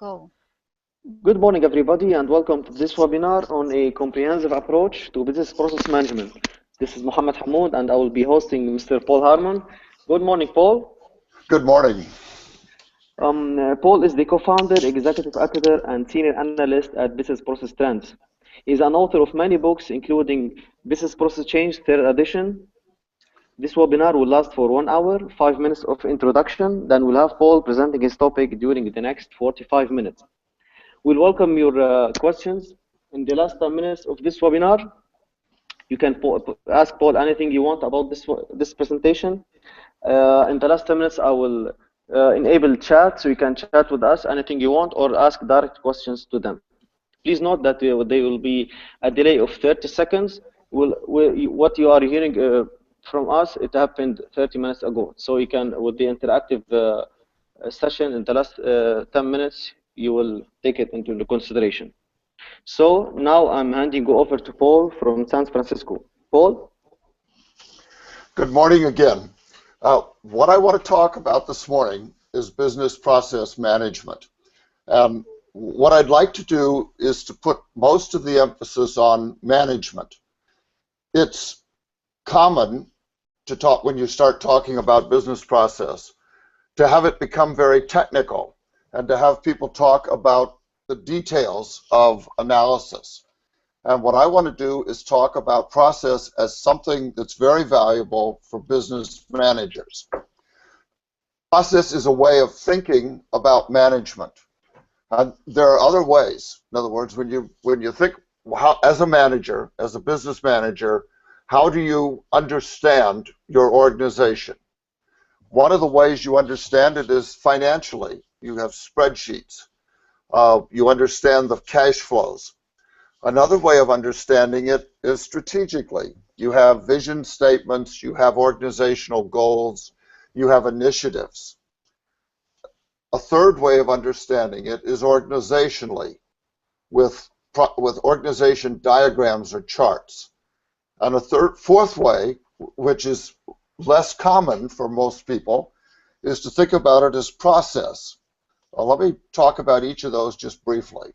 Go. Good morning, everybody, and welcome to this webinar on a comprehensive approach to business process management. This is Mohammed Hamoud, and I will be hosting Mr. Paul Harmon. Good morning, Paul. Good morning. Paul is the co-founder, executive editor, and senior analyst at Business Process Trends. He's an author of many books, including Business Process Change, 3rd edition. This webinar will last for 1 hour, 5 minutes of introduction. Then we'll have Paul presenting his topic during the next 45 minutes. We'll welcome your questions in the last 10 minutes of this webinar. You can ask Paul anything you want about this presentation. In the last 10 minutes, I will enable chat, so you can chat with us anything you want or ask direct questions to them. Please note that there will be a delay of 30 seconds. What you are hearing from us, it happened 30 minutes ago. So you can, with the interactive session in the last 10 minutes, you will take it into the consideration. So now I'm handing over to Paul from San Francisco. Paul? Good morning again. What I want to talk about this morning is business process management. What I'd like to do is to put most of the emphasis on management. It's common to talk, when you start talking about business process, to have it become very technical and to have people talk about the details of analysis. And what I want to do is talk about process as something that's very valuable for business managers. Process is a way of thinking about management. And there are other ways. In other words, when you think as a manager, as a business manager, how do you understand your organization? One of the ways you understand it is financially. You have spreadsheets. You understand the cash flows. Another way of understanding it is strategically. You have vision statements, you have organizational goals, you have initiatives. A third way of understanding it is organizationally, with organization diagrams or charts. And a fourth way, which is less common for most people, is to think about it as process. Let me talk about each of those just briefly.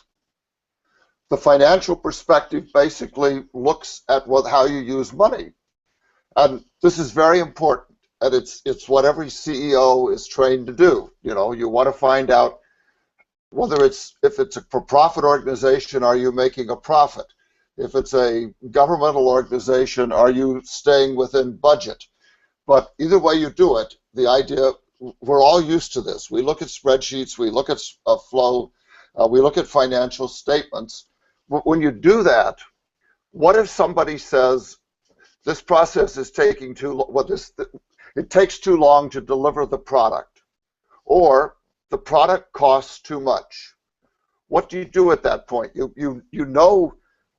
The financial perspective basically looks at how you use money. And this is very important, and it's what every CEO is trained to do. You know, you want to find out whether if it's a for-profit organization, are you making a profit? If it's a governmental organization, are you staying within budget? But either way you do it, the idea, we're all used to this. We look at spreadsheets, we look at flow, we look at financial statements. When you do that, what if somebody says, this process is taking too long, it takes too long to deliver the product, or the product costs too much? What do you do at that point? You know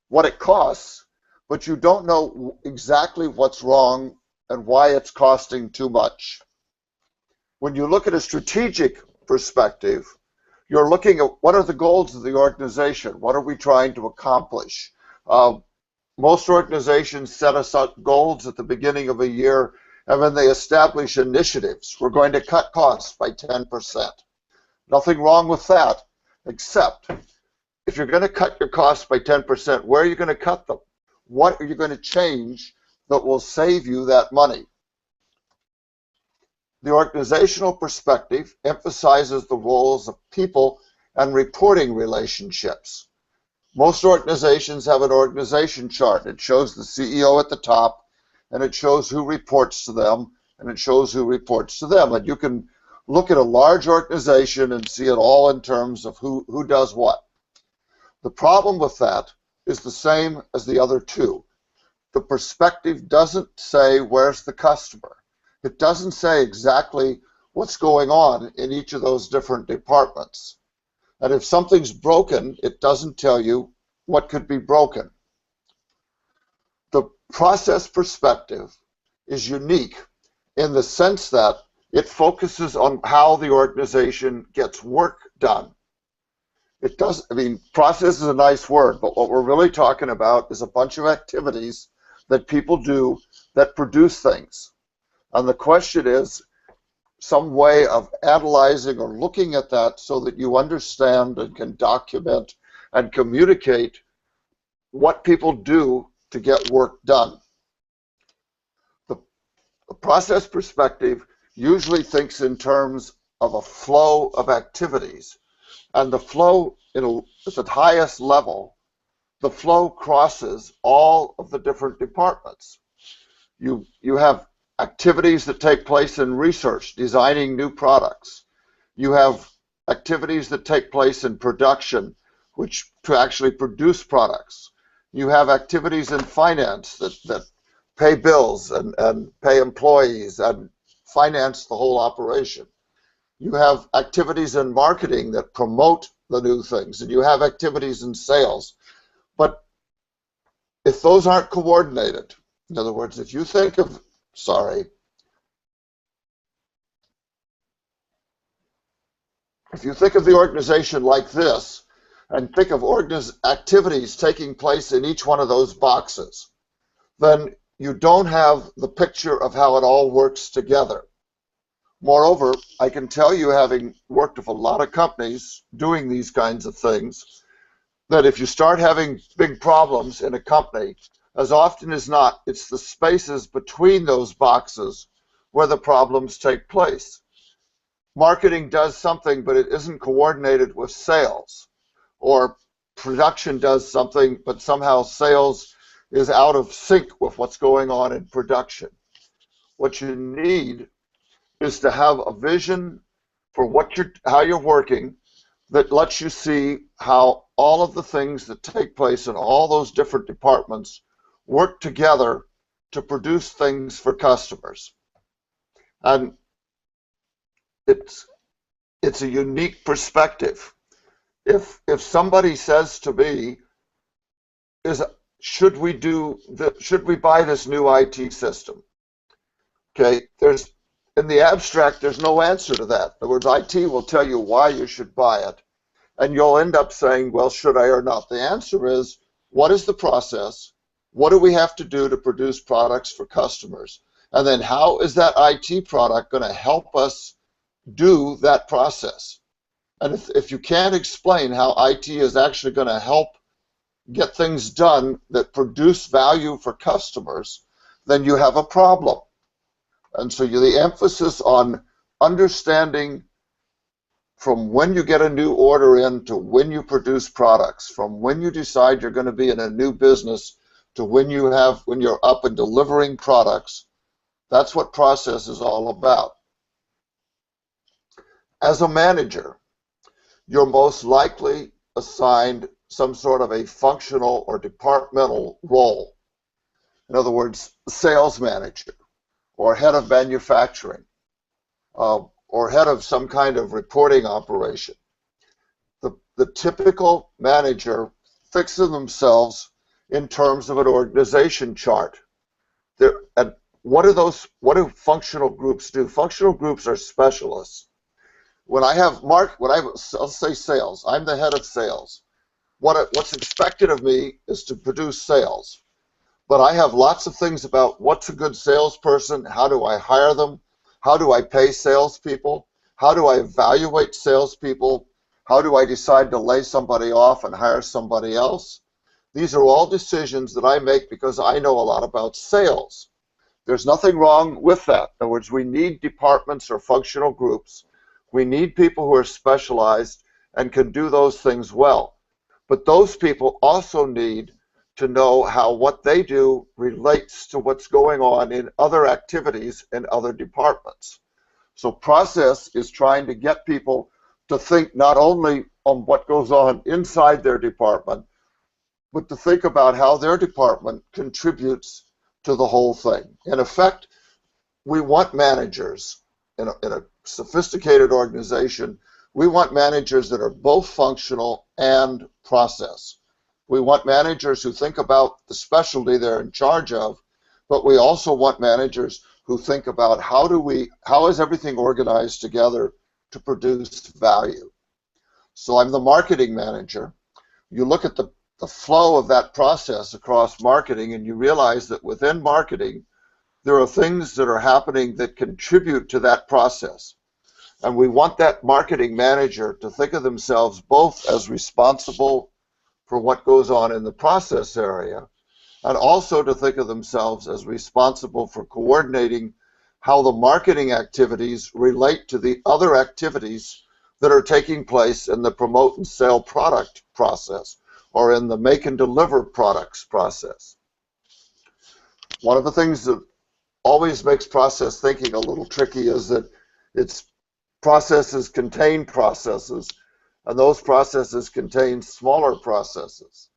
what it costs, but you don't know exactly what's wrong and why it's costing too much. When you look at a strategic perspective, you're looking at what are the goals of the organization? What are we trying to accomplish? Most organizations set us up goals at the beginning of a year, and then they establish initiatives. We're going to cut costs by 10%. Nothing wrong with that, except if you're going to cut your costs by 10%, where are you going to cut them? What are you going to change that will save you that money? The organizational perspective emphasizes the roles of people and reporting relationships. Most organizations have an organization chart. It shows the CEO at the top, and it shows who reports to them, and it shows who reports to them. And you can look at a large organization and see it all in terms of who does what. The problem with that is the same as the other two. The perspective doesn't say where's the customer. It doesn't say exactly what's going on in each of those different departments. And if something's broken, it doesn't tell you what could be broken. The process perspective is unique in the sense that it focuses on how the organization gets work done. It does, I mean, process is a nice word, but what we're really talking about is a bunch of activities that people do that produce things. And the question is, some way of analyzing or looking at that so that you understand and can document and communicate what people do to get work done. The, the process perspective usually thinks in terms of a flow of activities, and the flow at the highest level, the flow crosses all of the different departments. You have activities that take place in research, designing new products. You have activities that take place in production, which to actually produce products. You have activities in finance that pay bills and pay employees and finance the whole operation. You have activities in marketing that promote the new things, and you have activities in sales. But if those aren't coordinated, in other words, if you think of, if you think of the organization like this, and think of activities taking place in each one of those boxes, then you don't have the picture of how it all works together. Moreover, I can tell you, having worked with a lot of companies doing these kinds of things, that if you start having big problems in a company, as often as not, it's the spaces between those boxes where the problems take place. Marketing does something, but it isn't coordinated with sales. Or production does something, but somehow sales is out of sync with what's going on in production. What you need is to have a vision for how you're working that lets you see how all of the things that take place in all those different departments work together to produce things for customers. And it's a unique perspective. If somebody says to me, should we buy this new IT system? Okay, in the abstract, there's no answer to that. In other words, IT will tell you why you should buy it, and you'll end up saying, well, should I or not? The answer is, what is the process? What do we have to do to produce products for customers? And then how is that IT product going to help us do that process? And if you can't explain how IT is actually going to help get things done that produce value for customers, then you have a problem. And so the emphasis on understanding from when you get a new order in to when you produce products, from when you decide you're going to be in a new business to when you're up and delivering products, that's what process is all about. As a manager, you're most likely assigned some sort of a functional or departmental role. In other words, sales manager, or head of manufacturing, or head of some kind of reporting operation. The typical manager thinks of themselves in terms of an organization chart. And what do functional groups do? Functional groups are specialists. I'll say sales, I'm the head of sales. What's expected of me is to produce sales. But I have lots of things about what's a good salesperson, how do I hire them, how do I pay salespeople, how do I evaluate salespeople, how do I decide to lay somebody off and hire somebody else. These are all decisions that I make because I know a lot about sales. There's nothing wrong with that. In other words, we need departments or functional groups. We need people who are specialized and can do those things well. But those people also need to know how what they do relates to what's going on in other activities in other departments. So process is trying to get people to think not only on what goes on inside their department, but to think about how their department contributes to the whole thing. In effect, we want managers in a sophisticated organization. We want managers that are both functional and process. We want managers who think about the specialty they're in charge of, but we also want managers who think about how is everything organized together to produce value. So I'm the marketing manager. You look at the flow of that process across marketing and you realize that within marketing, there are things that are happening that contribute to that process. And we want that marketing manager to think of themselves both as responsible for what goes on in the process area, and also to think of themselves as responsible for coordinating how the marketing activities relate to the other activities that are taking place in the promote and sell product process or in the make and deliver products process. One of the things that always makes process thinking a little tricky is that its processes contain processes, and those processes contain smaller processes.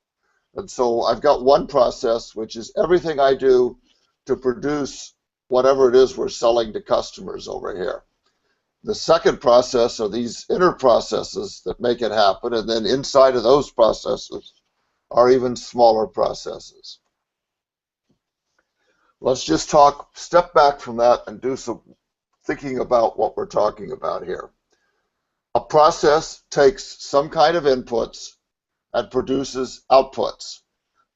And so I've got one process, which is everything I do to produce whatever it is we're selling to customers over here. The second process are these inner processes that make it happen, and then inside of those processes are even smaller processes. Let's just step back from that and do some thinking about what we're talking about here. A process takes some kind of inputs and produces outputs.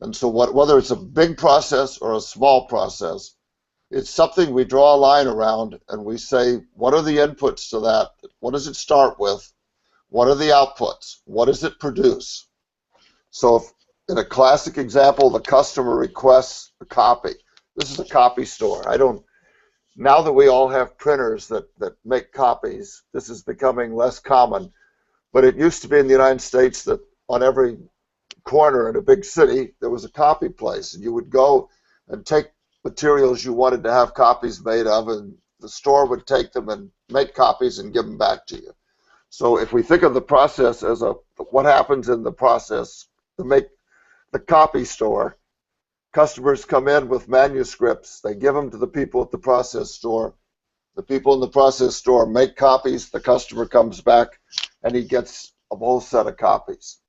And so whether it's a big process or a small process, it's something we draw a line around and we say, what are the inputs to that? What does it start with? What are the outputs? What does it produce? So if, in a classic example, the customer requests a copy. This is a copy store. Now that we all have printers that make copies, this is becoming less common. But it used to be in the United States that on every corner in a big city, there was a copy place, and you would go and take materials you wanted to have copies made of, and the store would take them and make copies and give them back to you. So if we think of the process as what happens in the process to make the copy store, customers come in with manuscripts, they give them to the people at the process store. The people in the process store make copies, the customer comes back, and he gets a whole set of copies.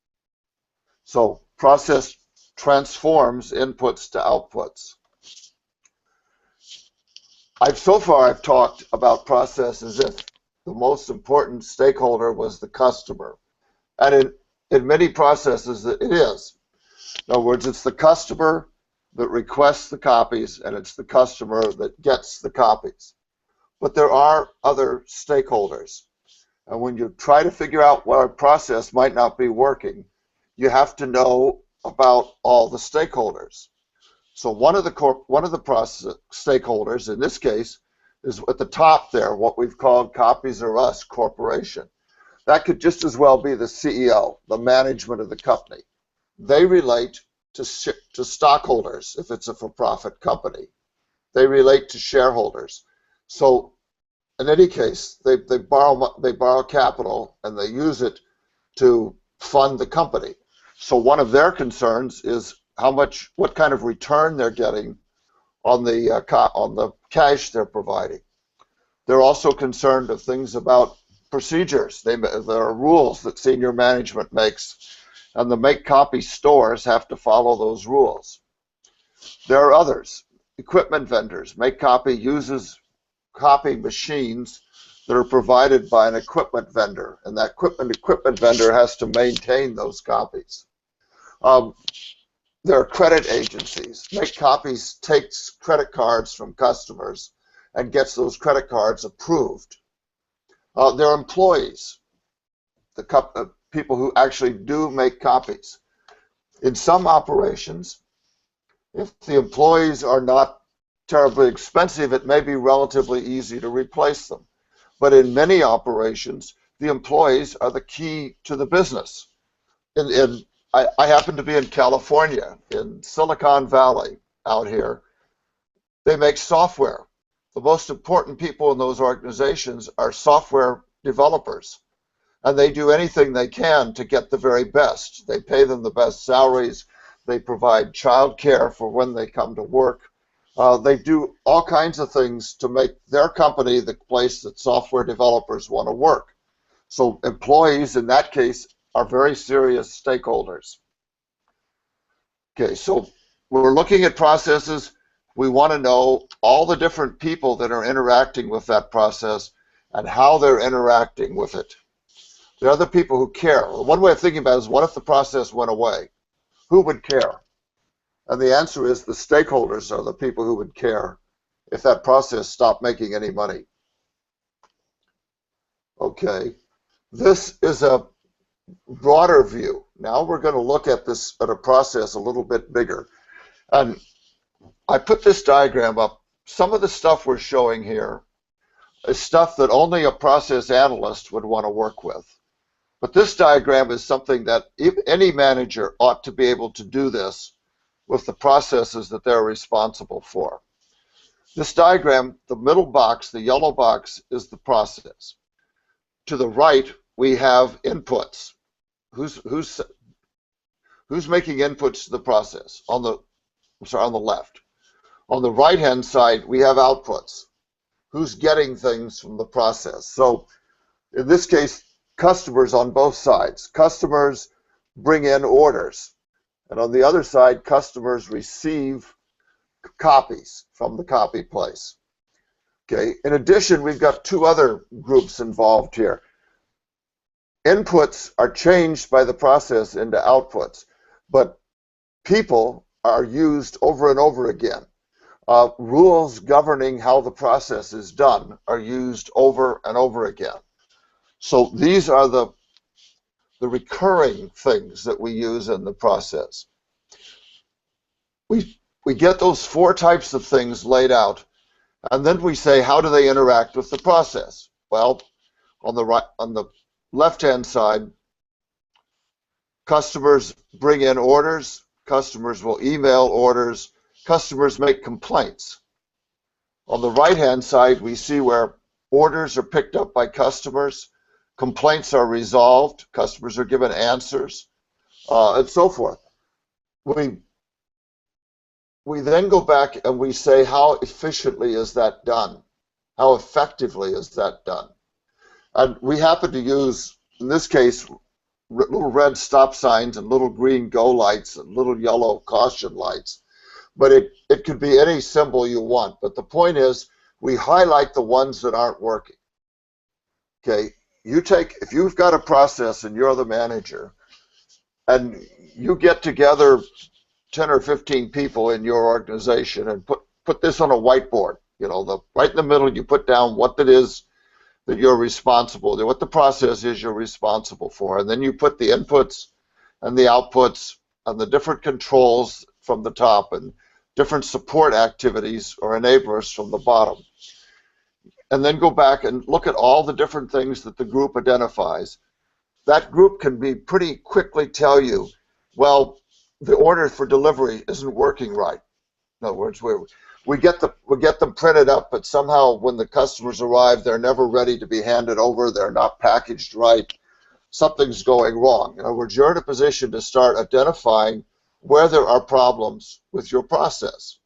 So process transforms inputs to outputs. So far I've talked about process as if the most important stakeholder was the customer. And in many processes it is. In other words, it's the customer that requests the copies, and it's the customer that gets the copies. But there are other stakeholders. And when you try to figure out what a process might not be working, you have to know about all the stakeholders. So one of the process stakeholders, in this case, is at the top there, what we've called Copies R Us Corporation. That could just as well be the CEO, the management of the company. They relate to stockholders if it's a for-profit company. They relate to shareholders. So in any case, they borrow capital and they use it to fund the company. So one of their concerns is what kind of return they're getting on the cash they're providing. They're also concerned of things about procedures. There are rules that senior management makes, and the make copy stores have to follow those rules. There are others. Equipment vendors. Make copy uses copy machines that are provided by an equipment vendor, and that equipment vendor has to maintain those copies. There are credit agencies. Make copies takes credit cards from customers and gets those credit cards approved. There are employees, the people who actually do make copies. In some operations, if the employees are not terribly expensive, it may be relatively easy to replace them. But in many operations, the employees are the key to the business. I happen to be in California, in Silicon Valley, out here. They make software. The most important people in those organizations are software developers, and they do anything they can to get the very best. They pay them the best salaries. They provide child care for when they come to work. They do all kinds of things to make their company the place that software developers want to work. So employees, in that case, are very serious stakeholders. Okay, so we're looking at processes. We want to know all the different people that are interacting with that process and how they're interacting with it. There are other people who care. One way of thinking about it is, what if the process went away? Who would care? And the answer is the stakeholders are the people who would care if that process stopped making any money. Okay, this is a broader view. Now we're going to look at this at a process a little bit bigger. And I put this diagram up. Some of the stuff we're showing here is stuff that only a process analyst would want to work with. But this diagram is something that any manager ought to be able to do this with the processes that they're responsible for. This diagram, the middle box, the yellow box, is the process. To the right, we have inputs. Who's making inputs to the process? On the left. On the right-hand side, we have outputs. Who's getting things from the process? So in this case, customers on both sides. Customers bring in orders. And on the other side, customers receive copies from the copy place. Okay. In addition, we've got two other groups involved here. Inputs are changed by the process into outputs, but people are used over and over again. Rules governing how the process is done are used over and over again. So these are the recurring things that we use in the process. We get those four types of things laid out, and then we say, how do they interact with the process? Well, on the left-hand side, customers bring in orders, customers will email orders, customers make complaints. On the right-hand side, we see where orders are picked up by customers, complaints are resolved, customers are given answers, and so forth. We then go back and we say, how efficiently is that done? How effectively is that done? And we happen to use, in this case, little red stop signs and little green go lights and little yellow caution lights. But it could be any symbol you want. But the point is, we highlight the ones that aren't working. Okay, if you've got a process and you're the manager, and you get together 10 or 15 people in your organization and put this on a whiteboard, right in the middle, you put down what it is that you're responsible, what the process is you're responsible for, and then you put the inputs and the outputs and the different controls from the top and different support activities or enablers from the bottom. And then go back and look at all the different things that the group identifies. That group can be pretty quickly tell you, well, the order for delivery isn't working right. In other words, we get them printed up, but somehow when the customers arrive, they're never ready to be handed over. They're not packaged right. Something's going wrong. In other words, you're in a position to start identifying where there are problems with your process.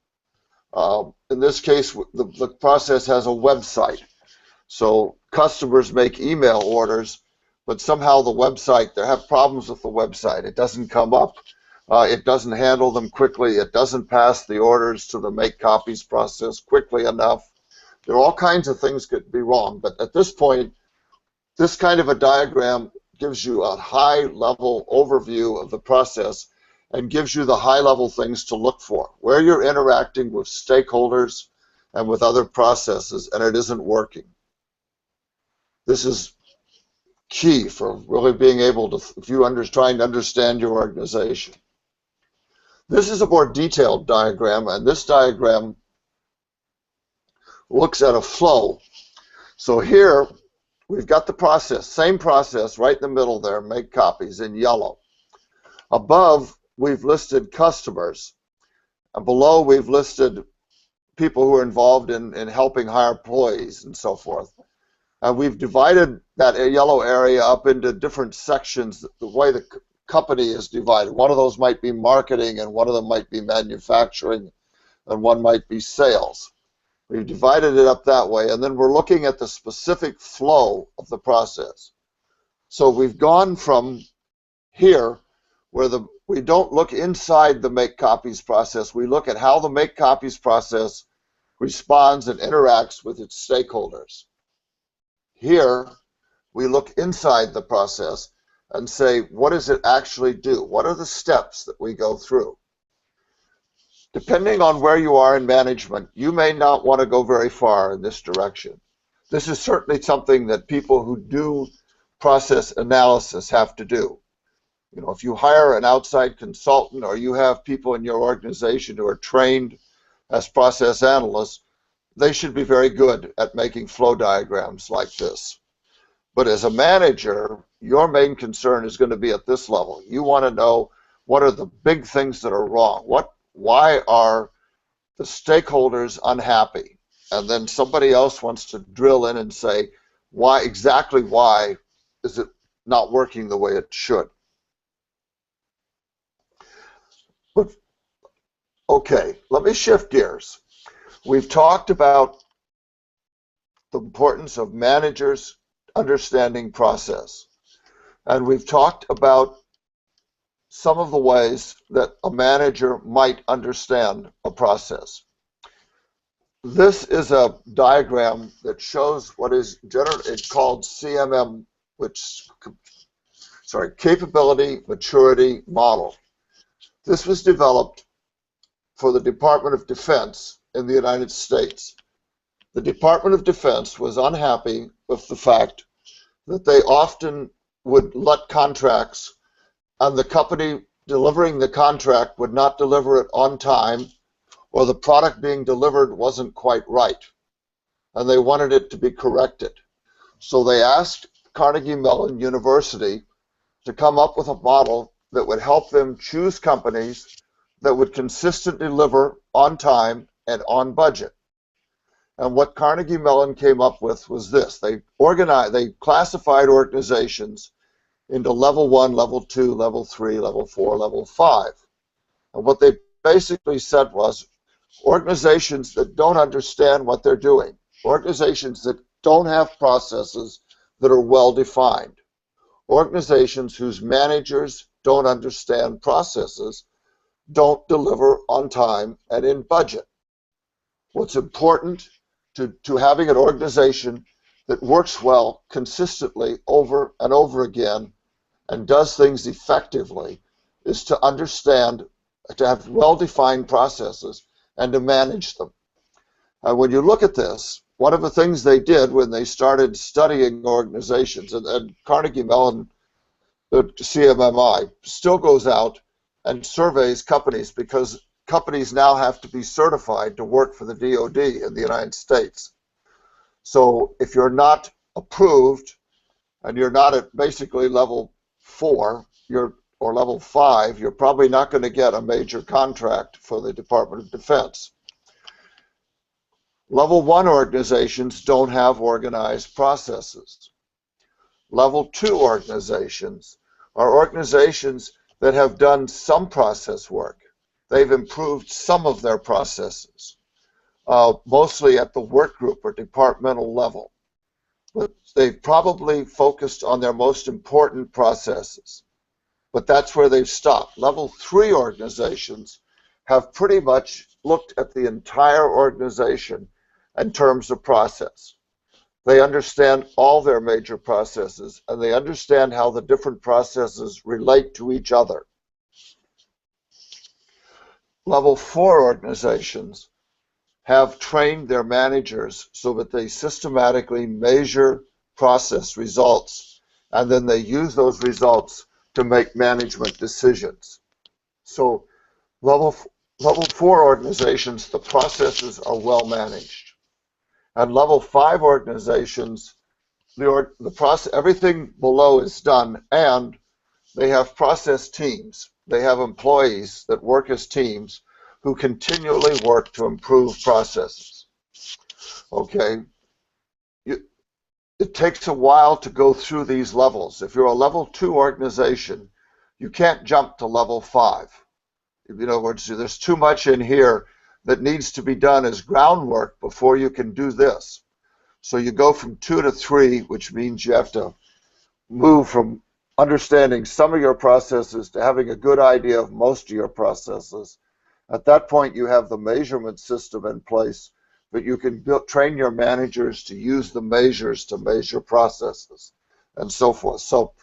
In this case, the process has a website. So customers make email orders, but somehow the website, they have problems with the website. It doesn't come up. It doesn't handle them quickly. It doesn't pass the orders to the make copies process quickly enough. There are all kinds of things could be wrong. But at this point, this kind of a diagram gives you a high-level overview of the process and gives you the high-level things to look for, where you're interacting with stakeholders and with other processes, and it isn't working. This is key for really being able to, if you're trying to understand your organization. This is a more detailed diagram, and this diagram looks at a flow. So here, we've got the process, same process right in the middle there, make copies in yellow. Above, we've listed customers, and below we've listed people who are involved in helping hire employees and so forth. And we've divided that yellow area up into different sections, the way the company is divided. One of those might be marketing, and one of them might be manufacturing, and one might be sales. We've divided it up that way, and then we're looking at the specific flow of the process. So we've gone from here, where we don't look inside the make copies process, we look at how the make copies process responds and interacts with its stakeholders. Here, we look inside the process and say, what does it actually do? What are the steps that we go through? depending on where you are in management, you may not want to go very far in this direction. This is certainly something that people who do process analysis have to do. You know, if you hire an outside consultant or you have people in your organization who are trained as process analysts, they should be very good at making flow diagrams like this. But as a manager, your main concern is going to be at this level. You want to know what are the big things that are wrong. Why are the stakeholders unhappy? And then somebody else wants to drill in and say, exactly why is it not working the way it should? But okay, let me shift gears. We've talked about the importance of managers understanding process. And we've talked about some of the ways that a manager might understand a process. This is a diagram that shows what is generally called CMM, Capability Maturity Model. This was developed for the Department of Defense in the United States. The Department of Defense was unhappy with the fact that they often would let contracts and the company delivering the contract would not deliver it on time, or the product being delivered wasn't quite right, and they wanted it to be corrected. So they asked Carnegie Mellon University to come up with a model that would help them choose companies that would consistently deliver on time and on budget. And what Carnegie Mellon came up with was this. They classified organizations into level 1, level 2, level 3, level 4, level 5. And what they basically said was organizations that don't understand what they're doing, organizations that don't have processes that are well defined, organizations whose managers don't understand processes, don't deliver on time and in budget. What's important to having an organization that works well consistently over and over again and does things effectively is to understand, to have well-defined processes and to manage them. When you look at this, one of the things they did when they started studying organizations, and Carnegie Mellon, the CMMI, still goes out and surveys companies because companies now have to be certified to work for the DoD in the United States. So if you're not approved and you're not at basically level 4 or level 5, you're probably not going to get a major contract for the Department of Defense. Level 1 organizations don't have organized processes. Level 2 organizations are organizations that have done some process work. They've improved some of their processes, mostly at the work group or departmental level. But they've probably focused on their most important processes. But that's where they've stopped. Level 3 organizations have pretty much looked at the entire organization in terms of process. They understand all their major processes, and they understand how the different processes relate to each other. Level 4 organizations have trained their managers so that they systematically measure process results, and then they use those results to make management decisions. So level 4 organizations, the processes are well managed. And level 5 organizations, the process, everything below is done, and they have process teams. They have employees that work as teams who continually work to improve processes. Okay, it takes a while to go through these levels. If you're a level 2 organization, you can't jump to level 5. In other words, there's too much in here that needs to be done as groundwork before you can do this. So you go from 2 to 3, which means you have to move from understanding some of your processes to having a good idea of most of your processes. At that point, you have the measurement system in place, but you can train your managers to use the measures to measure processes and so forth. So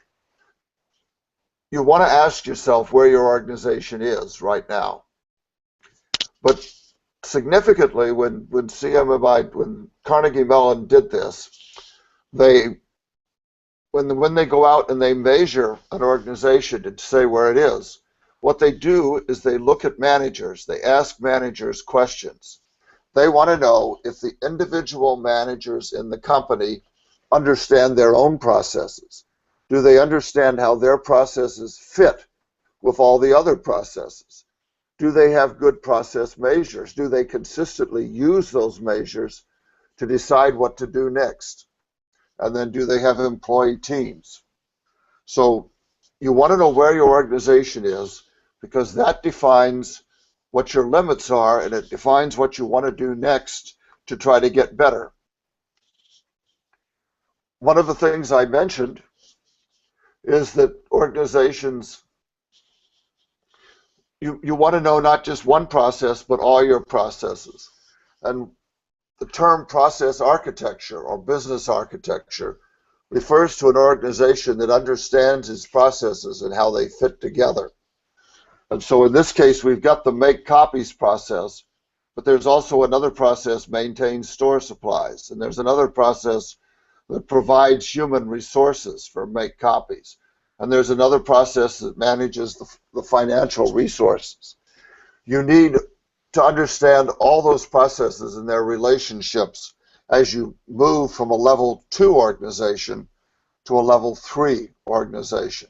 you want to ask yourself where your organization is right now. But significantly, when Carnegie Mellon did this, they when they go out and they measure an organization to say where it is, what they do is they look at managers. They ask managers questions. They want to know if the individual managers in the company understand their own processes. Do they understand how their processes fit with all the other processes? Do they have good process measures? Do they consistently use those measures to decide what to do next? And then do they have employee teams? So you want to know where your organization is, because that defines what your limits are, and it defines what you want to do next to try to get better. One of the things I mentioned is that organizations, you want to know not just one process, but all your processes. And the term process architecture or business architecture refers to an organization that understands its processes and how they fit together. And so in this case, we've got the make copies process, but there's also another process, maintain store supplies. And there's another process that provides human resources for make copies. And there's another process that manages the financial resources. You need to understand all those processes and their relationships as you move from a level 2 organization to a level 3 organization.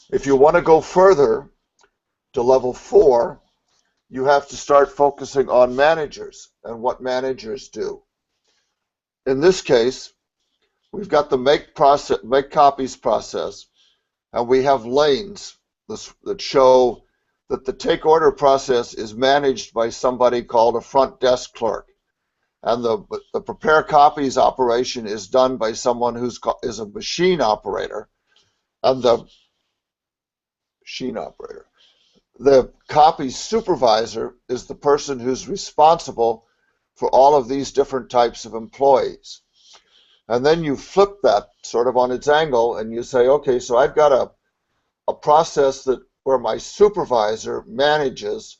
If you want to go further to level 4, you have to start focusing on managers and what managers do. In this case, we've got the make copies process, and we have lanes that show that the take order process is managed by somebody called a front desk clerk. And the prepare copies operation is done by someone is a machine operator. And the copies supervisor is the person who's responsible for all of these different types of employees. And then you flip that sort of on its angle and you say, okay, so I've got a process where my supervisor manages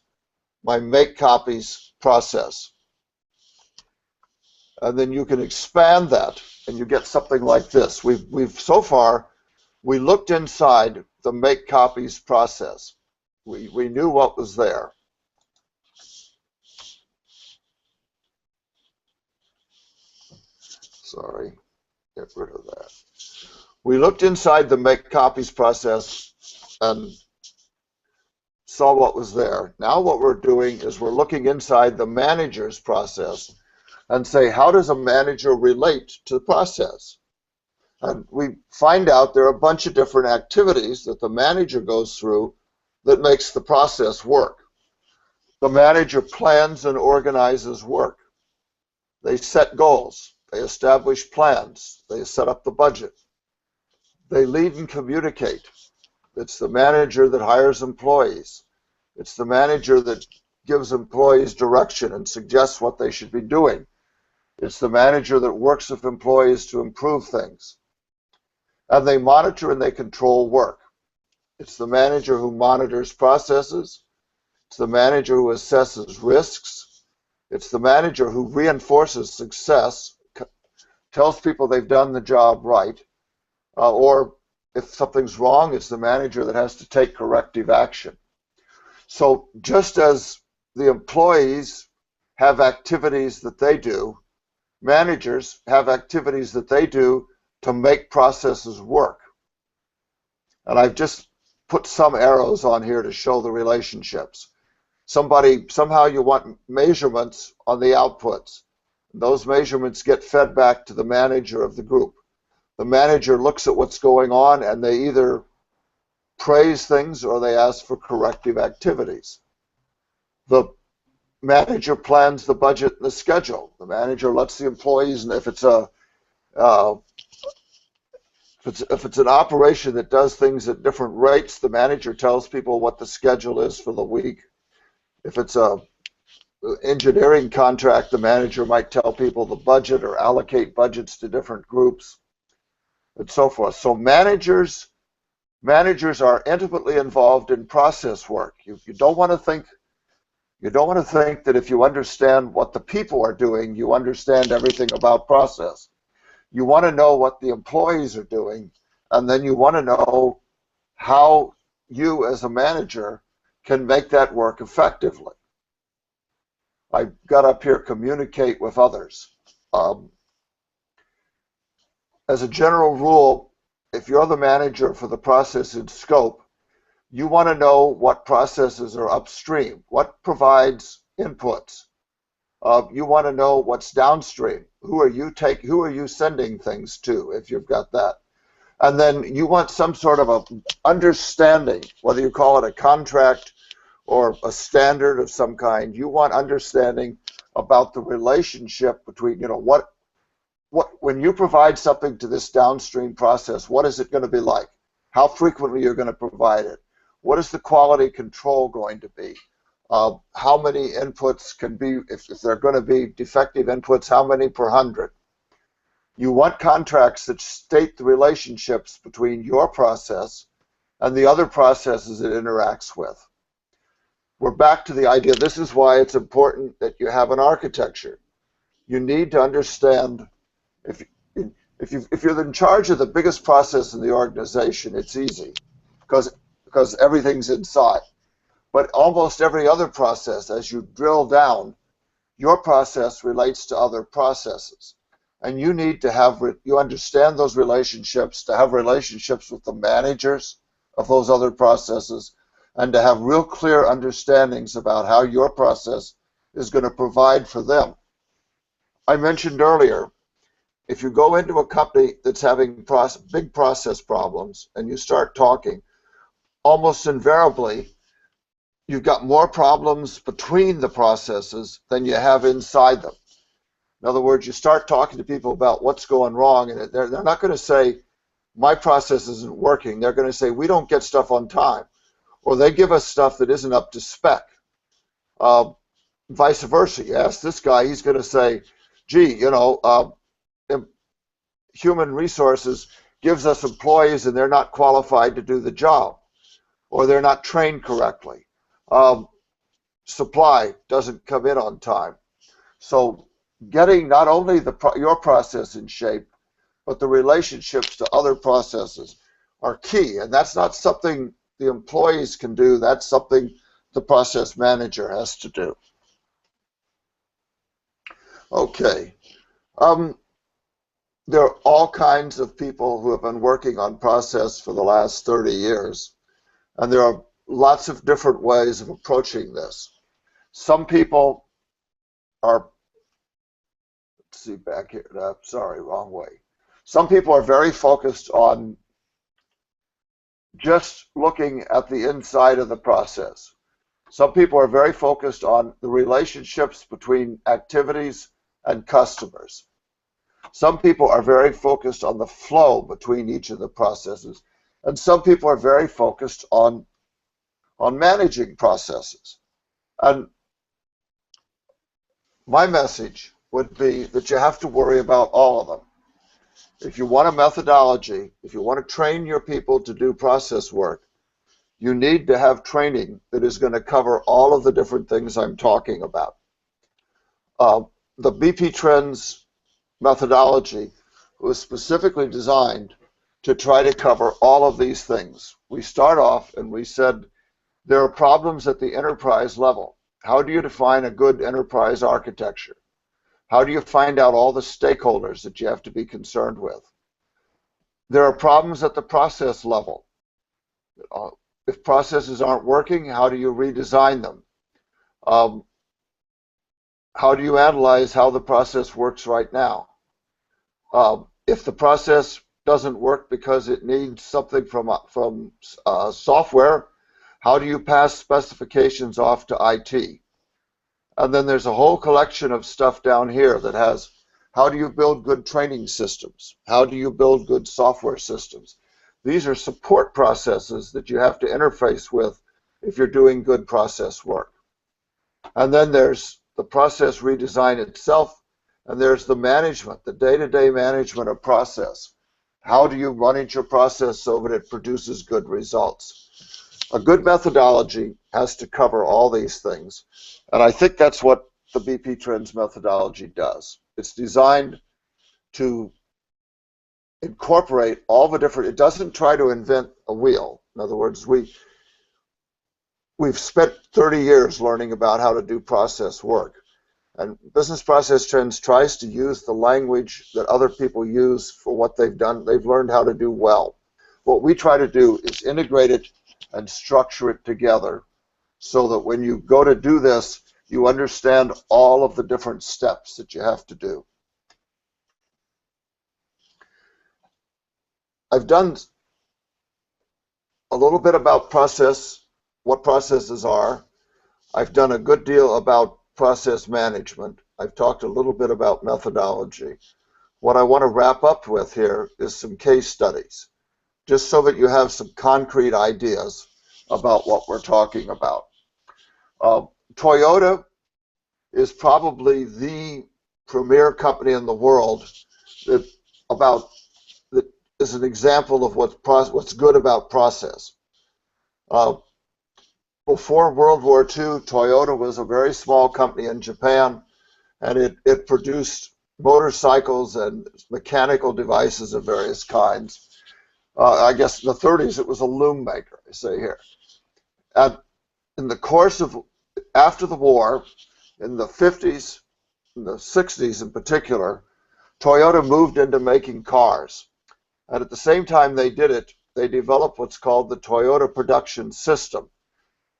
my make copies process. And then you can expand that and you get something like this. We've so far, we looked inside the make copies process. We knew what was there. Sorry, get rid of that. We looked inside the make copies process and saw what was there. Now what we're doing is we're looking inside the manager's process and say, how does a manager relate to the process? And we find out there are a bunch of different activities that the manager goes through that makes the process work. The manager plans and organizes work. They set goals. They establish plans. They set up the budget. They lead and communicate. It's the manager that hires employees. It's the manager that gives employees direction and suggests what they should be doing. It's the manager that works with employees to improve things. And they monitor and they control work. It's the manager who monitors processes. It's the manager who assesses risks. It's the manager who reinforces success, tells people they've done the job right, or if something's wrong, it's the manager that has to take corrective action. So just as the employees have activities that they do, managers have activities that they do to make processes work. And I've just put some arrows on here to show the relationships. Somehow you want measurements on the outputs. Those measurements get fed back to the manager of the group. The manager looks at what's going on and they either praise things or they ask for corrective activities. The manager plans the budget and the schedule. The manager lets the employees, and if it's an operation that does things at different rates, the manager tells people what the schedule is for the week. If it's a engineering contract, the manager might tell people the budget or allocate budgets to different groups and so forth. So managers Managers are intimately involved in process work. You don't want to think that if you understand what the people are doing, you understand everything about process. You want to know what the employees are doing, and then you want to know how you as a manager can make that work effectively. I got up here, communicate with others. Um, as a general rule, if you're the manager for the process in scope, you want to know what processes are upstream, what provides inputs. You want to know what's downstream. Who are you sending things to if you've got that? And then you want some sort of a understanding, whether you call it a contract or a standard of some kind. You want understanding about the relationship between, when you provide something to this downstream process, what is it going to be like? How frequently you're going to provide it? What is the quality control going to be? How many inputs can be, if they're going to be defective inputs, how many per 100? You want contracts that state the relationships between your process and the other processes it interacts with. We're back to the idea, this is why it's important that you have an architecture. You need to understand, if you're in charge of the biggest process in the organization, it's easy because everything's inside. But almost every other process, as you drill down, your process relates to other processes. And you need to you understand those relationships, to have relationships with the managers of those other processes, and to have real clear understandings about how your process is going to provide for them. I mentioned earlier, if you go into a company that's having big process problems and you start talking, almost invariably, you've got more problems between the processes than you have inside them. In other words, you start talking to people about what's going wrong, and they're not going to say, my process isn't working. They're going to say, we don't get stuff on time, or they give us stuff that isn't up to spec. Vice versa. You ask this guy, he's going to say, gee, human resources gives us employees and they're not qualified to do the job, or they're not trained correctly. Supply doesn't come in on time. So getting not only your process in shape, but the relationships to other processes are key. And that's not something the employees can do. That's something the process manager has to do. Okay. There are all kinds of people who have been working on process for the last 30 years. And there are lots of different ways of approaching this. Some people are, let's see back here, sorry, wrong way. Some people are very focused on just looking at the inside of the process. Some people are very focused on the relationships between activities and customers. Some people are very focused on the flow between each of the processes. And some people are very focused on managing processes. And my message would be that you have to worry about all of them. If you want a methodology, if you want to train your people to do process work, you need to have training that is going to cover all of the different things I'm talking about. The BP Trends methodology was specifically designed to try to cover all of these things. We start off and we said there are problems at the enterprise level. How do you define a good enterprise architecture? How do you find out all the stakeholders that you have to be concerned with? There are problems at the process level. If processes aren't working, how do you redesign them? How do you analyze how the process works right now? If the process doesn't work because it needs something from software, how do you pass specifications off to IT? And then there's a whole collection of stuff down here that has, how do you build good training systems? How do you build good software systems? These are support processes that you have to interface with if you're doing good process work. And then there's the process redesign itself, and there's the management, the day-to-day management of process. How do you manage your process so that it produces good results? A good methodology has to cover all these things. And I think that's what the BP Trends methodology does. It's designed to incorporate all the different, it doesn't try to invent a wheel. In other words, we've spent 30 years learning about how to do process work. And Business Process Trends tries to use the language that other people use for what they've done, they've learned how to do well. What we try to do is integrate it and structure it together so that when you go to do this, you understand all of the different steps that you have to do. I've done a little bit about process, what processes are. I've done a good deal about process management. I've talked a little bit about methodology. What I want to wrap up with here is some case studies, just so that you have some concrete ideas about what we're talking about. Toyota is probably the premier company in the world that is an example of what's good about process. Uh, Before World War II, Toyota was a very small company in Japan, and it produced motorcycles and mechanical devices of various kinds. I guess in the 30s it was a loom maker, I say here. And in the course of, after the war, in the 50s, in the 60s in particular, Toyota moved into making cars. And at the same time they did it, they developed what's called the Toyota Production System.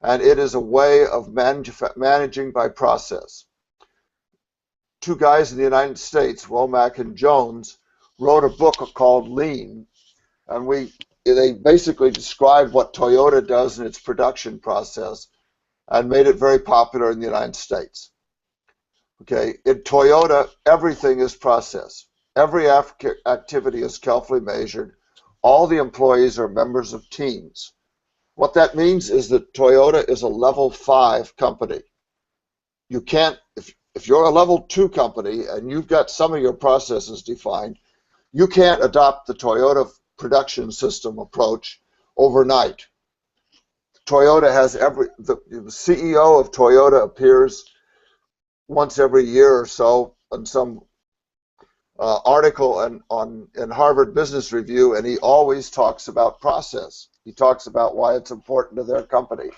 And it is a way of managing by process. Two guys in the United States, Womack and Jones, wrote a book called Lean. And they basically described what Toyota does in its production process and made it very popular in the United States. Okay, in Toyota, everything is process. Every activity is carefully measured. All the employees are members of teams. What that means is that Toyota is a level 5 company. You can't, if you're a level 2 company and you've got some of your processes defined, you can't adopt the Toyota production system approach overnight. Toyota has the CEO of Toyota appears once every year or so in some article in Harvard Business Review, and he always talks about process. He talks about why it's important to their company.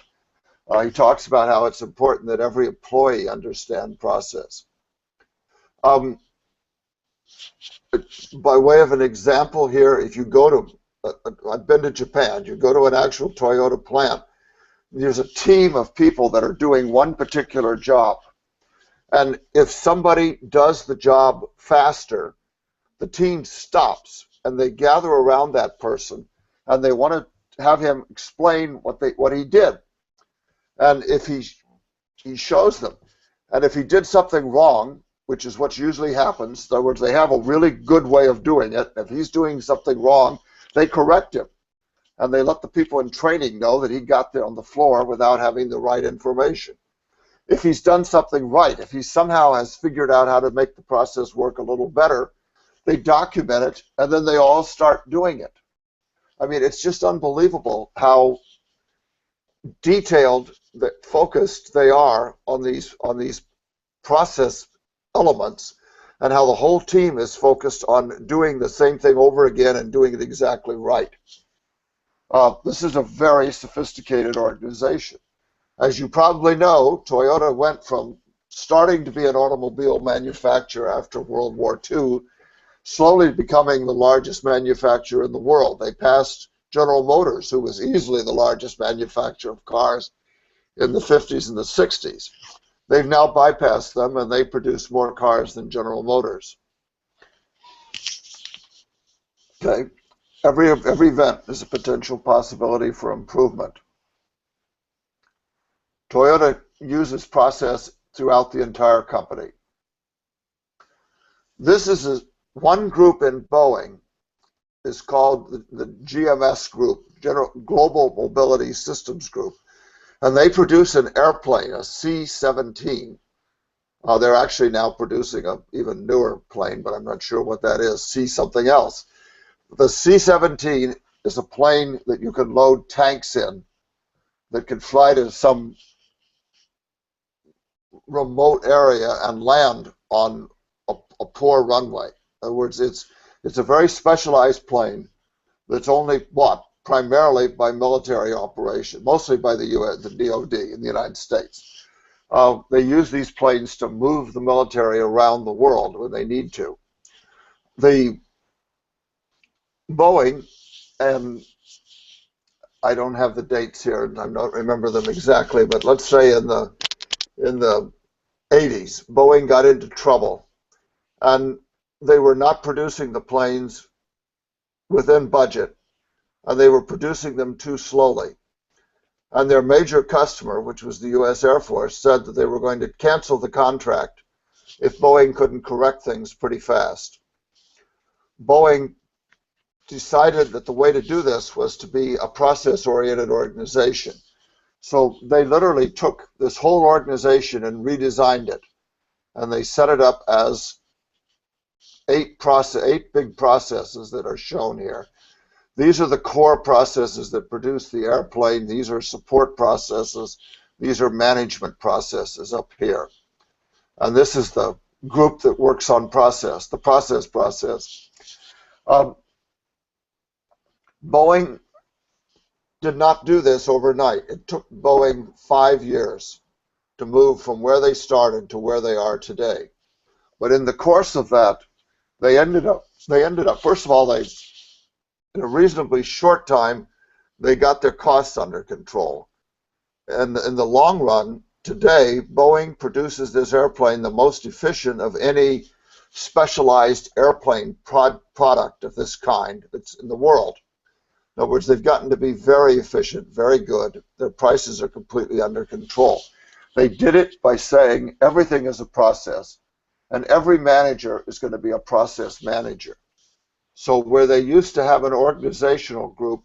He talks about how it's important that every employee understand process. By way of an example here, if you go to, I've been to Japan, you go to an actual Toyota plant, there's a team of people that are doing one particular job. And if somebody does the job faster, the team stops and they gather around that person and they want to have him explain what he did. And if he shows them, and if he did something wrong, which is what usually happens, in other words, they have a really good way of doing it. If he's doing something wrong, they correct him. And they let the people in training know that he got there on the floor without having the right information. If he's done something right, if he somehow has figured out how to make the process work a little better, they document it, and then they all start doing it. I mean, it's just unbelievable how detailed, focused they are on these process elements, and how the whole team is focused on doing the same thing over again and doing it exactly right. This is a very sophisticated organization. As you probably know, Toyota went from starting to be an automobile manufacturer after World War II, slowly becoming the largest manufacturer in the world. They passed General Motors, who was easily the largest manufacturer of cars in the 50s and the 60s. They've now bypassed them, and they produce more cars than General Motors. Okay, every event is a potential possibility for improvement. Toyota uses process throughout the entire company. This is one group in Boeing is called the GMS Group, Global Mobility Systems Group, and they produce an airplane, a C-17. They're actually now producing an even newer plane, but I'm not sure what that is, C something else. The C-17 is a plane that you can load tanks in that can fly to some remote area and land on a poor runway. In other words, it's a very specialized plane that's only bought primarily by military operation, mostly by the US, the DoD in the United States. They use these planes to move the military around the world when they need to. The Boeing, and I don't have the dates here, and I don't remember them exactly, but let's say in the 80s, Boeing got into trouble, and they were not producing the planes within budget, and they were producing them too slowly. And their major customer, which was the US Air Force, said that they were going to cancel the contract if Boeing couldn't correct things pretty fast. Boeing decided that the way to do this was to be a process-oriented organization. So they literally took this whole organization and redesigned it, and they set it up as eight big processes that are shown here. These are the core processes that produce the airplane. These are support processes. These are management processes up here. And this is the group that works on process, the process. Boeing did not do this overnight. It took Boeing 5 years to move from where they started to where they are today. But in the course of that, they ended up, first of all, in a reasonably short time, they got their costs under control. And in the long run, today, Boeing produces this airplane the most efficient of any specialized airplane product of this kind that's in the world. In other words, they've gotten to be very efficient, very good. Their prices are completely under control. They did it by saying everything is a process, and every manager is going to be a process manager. So where they used to have an organizational group,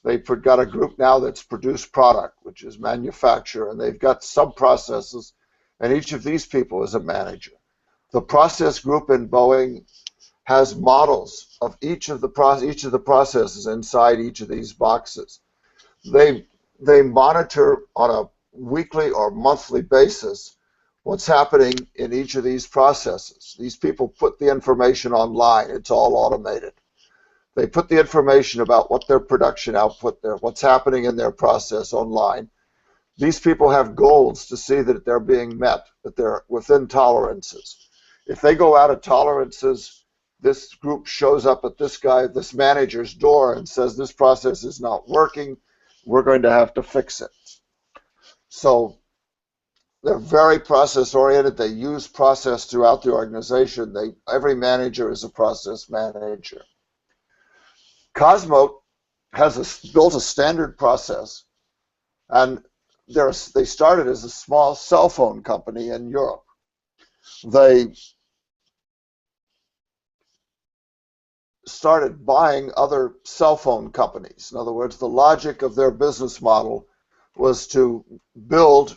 they've got a group now that's produced product, which is manufacture, and they've got sub-processes, and each of these people is a manager. The process group in Boeing has models of each of the processes inside each of these boxes. They monitor on a weekly or monthly basis what's happening in each of these processes. These people put the information online. It's all automated. They put the information about what their production output there, what's happening in their process online. These people have goals to see that they're being met, that they're within tolerances. If they go out of tolerances, this group shows up at this manager's door and says, this process is not working, we're going to have to fix it. So they're very process oriented. They use process throughout the organization. Every manager is a process manager. Cosmo built a standard process, and they started as a small cell phone company in Europe. They started buying other cell phone companies. In other words, the logic of their business model was to build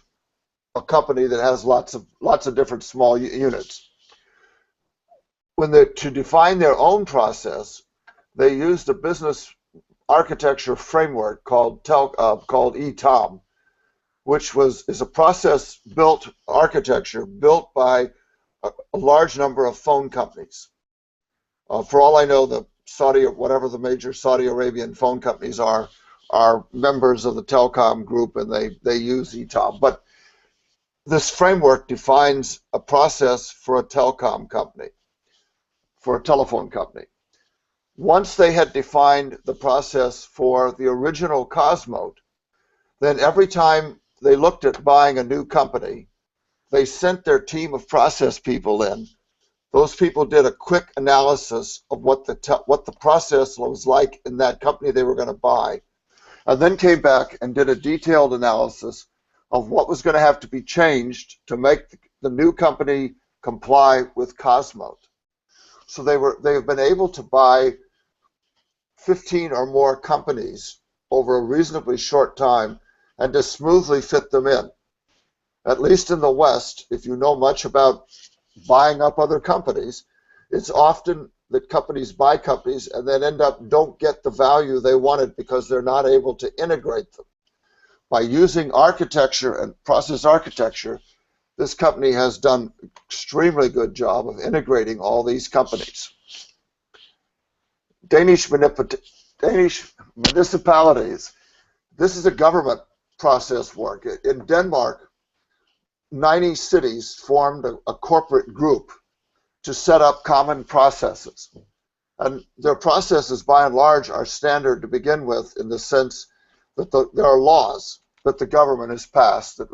a company that has lots of different small units. To define their own process, they used a business architecture framework called ETOM, which is a process architecture built by a large number of phone companies. For all I know, whatever the major Saudi Arabian phone companies are members of the telecom group, and they use ETOM. But this framework defines a process for a telecom company, for a telephone company. Once they had defined the process for the original Cosmo, then every time they looked at buying a new company, they sent their team of process people in. Those people did a quick analysis of what the process was like in that company they were going to buy, and then came back and did a detailed analysis of what was going to have to be changed to make the new company comply with Cosmo. So they've been able to buy 15 or more companies over a reasonably short time and to smoothly fit them in. At least in the West, if you know much about buying up other companies, it's often that companies buy companies and then don't get the value they wanted because they're not able to integrate them. By using architecture and process architecture, this company has done an extremely good job of integrating all these companies. Danish municipalities. This is a government process work. In Denmark, 90 cities formed a corporate group to set up common processes. And their processes, by and large, are standard to begin with in the sense that there are laws that the government has passed that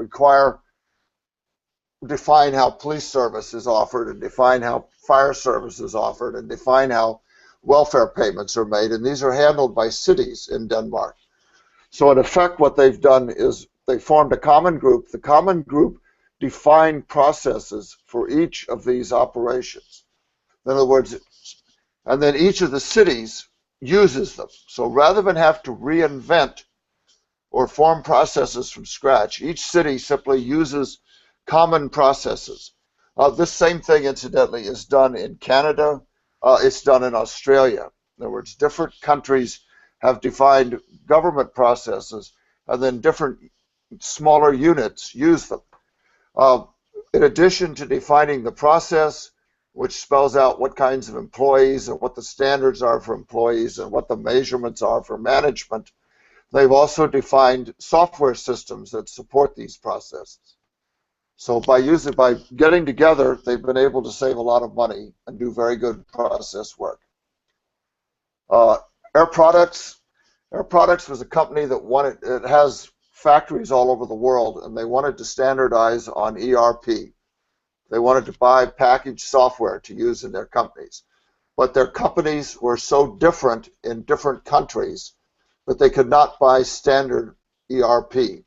define how police service is offered and define how fire service is offered and define how welfare payments are made. And these are handled by cities in Denmark. So in effect, what they've done is they formed a common group. The common group defined processes for each of these operations. In other words, and then each of the cities uses them. So rather than have to reinvent or form processes from scratch, each city simply uses common processes. This same thing, incidentally, is done in Canada. It's done in Australia. In other words, different countries have defined government processes, and then different smaller units use them. In addition to defining the process, which spells out what kinds of employees and what the standards are for employees and what the measurements are for management, they've also defined software systems that support these processes. So by getting together, they've been able to save a lot of money and do very good process work. Air Products. Air Products was a company that it has factories all over the world, and they wanted to standardize on ERP. They wanted to buy packaged software to use in their companies. But their companies were so different in different countries that they could not buy standard ERP.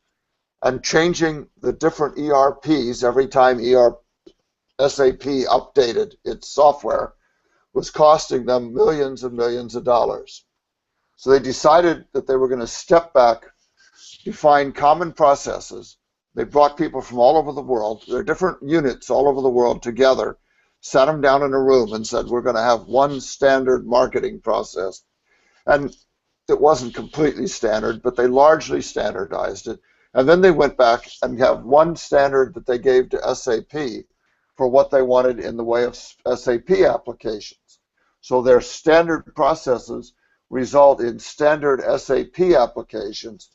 And changing the different ERPs every time SAP updated its software was costing them millions and millions of dollars. So they decided that they were going to step back, define common processes. They brought people from all over the world, there are different units all over the world together, sat them down in a room and said, we're going to have one standard marketing process. And it wasn't completely standard, but they largely standardized it. And then they went back and have one standard that they gave to SAP for what they wanted in the way of SAP applications. So their standard processes result in standard SAP applications,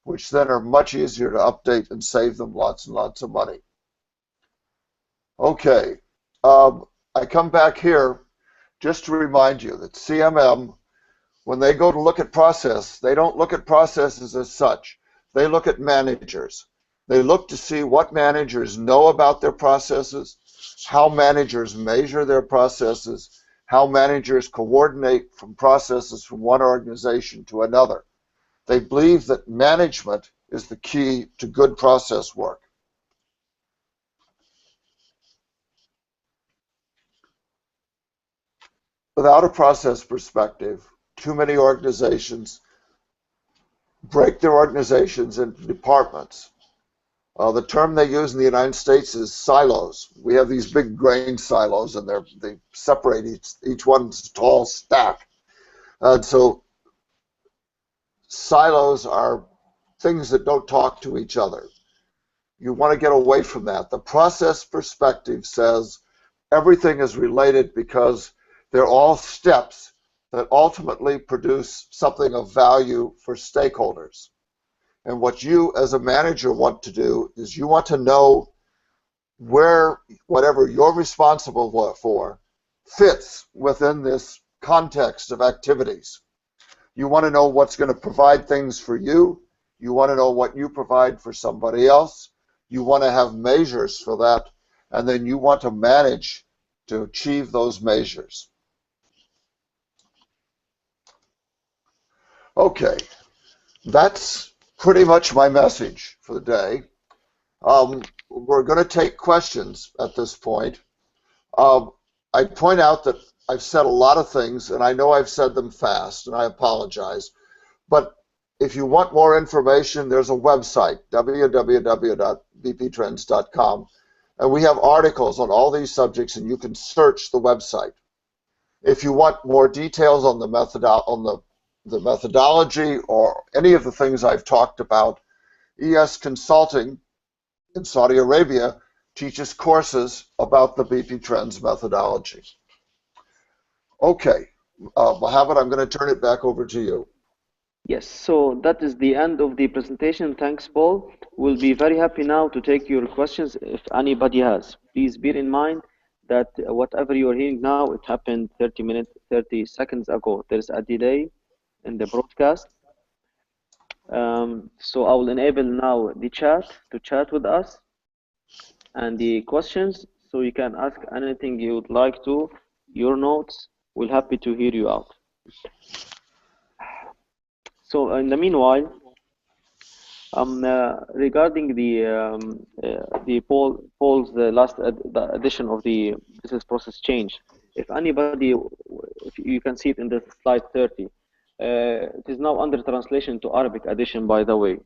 which then are much easier to update and save them lots and lots of money. Okay, I come back here just to remind you that CMM, when they go to look at process, they don't look at processes as such. They look at managers. They look to see what managers know about their processes, how managers measure their processes, how managers coordinate from processes from one organization to another. They believe that management is the key to good process work. Without a process perspective, too many organizations break their organizations into departments. The term they use in the United States is silos. We have these big grain silos, and they separate each one's a tall stack. And so silos are things that don't talk to each other. You want to get away from that. The process perspective says everything is related because they're all steps that ultimately produce something of value for stakeholders. And what you as a manager want to do is you want to know where whatever you're responsible for fits within this context of activities. You want to know what's going to provide things for you. You want to know what you provide for somebody else. You want to have measures for that, and then you want to manage to achieve those measures. Okay, that's pretty much my message for the day. We're going to take questions at this point. I point out that I've said a lot of things, and I know I've said them fast, and I apologize. But if you want more information, there's a website, www.bptrends.com, and we have articles on all these subjects, and you can search the website. If you want more details on the methodology or any of the things I've talked about, ES Consulting in Saudi Arabia teaches courses about the BP Trends methodology. Okay, Mohammed, I'm going to turn it back over to you. Yes, so that is the end of the presentation. Thanks, Paul. We'll be very happy now to take your questions if anybody has. Please bear in mind that whatever you're hearing now, it happened 30 minutes, 30 seconds ago. There's a delay in the broadcast. So I will enable now the chat to chat with us and the questions, so you can ask anything you would like to. Your notes, we're happy to hear you out. So in the meanwhile, regarding Paul's last the addition of the business process change, if anybody, if you can see it in the slide 30, it is now under translation to Arabic edition, by the way,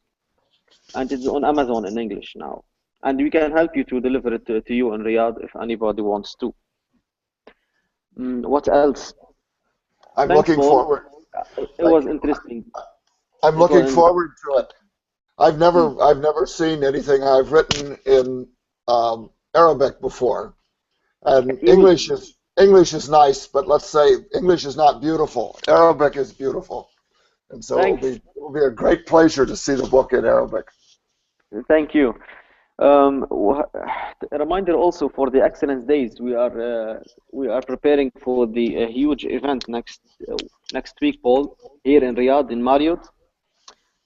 and it's on Amazon in English now, and we can help you to deliver it to you in Riyadh if anybody wants to. What else? I'm Thanks, looking Paul. forward. It Thank was you. interesting. I'm It looking was. forward to it. Mm, I've never seen anything I've written in Arabic before, and you will. English is nice, but let's say English is not beautiful. Arabic is beautiful, and so Thanks. it will be a great pleasure to see the book in Arabic. Thank you. A reminder also for the Excellence Days. We are preparing for the huge event next week, Paul, here in Riyadh in Marriott.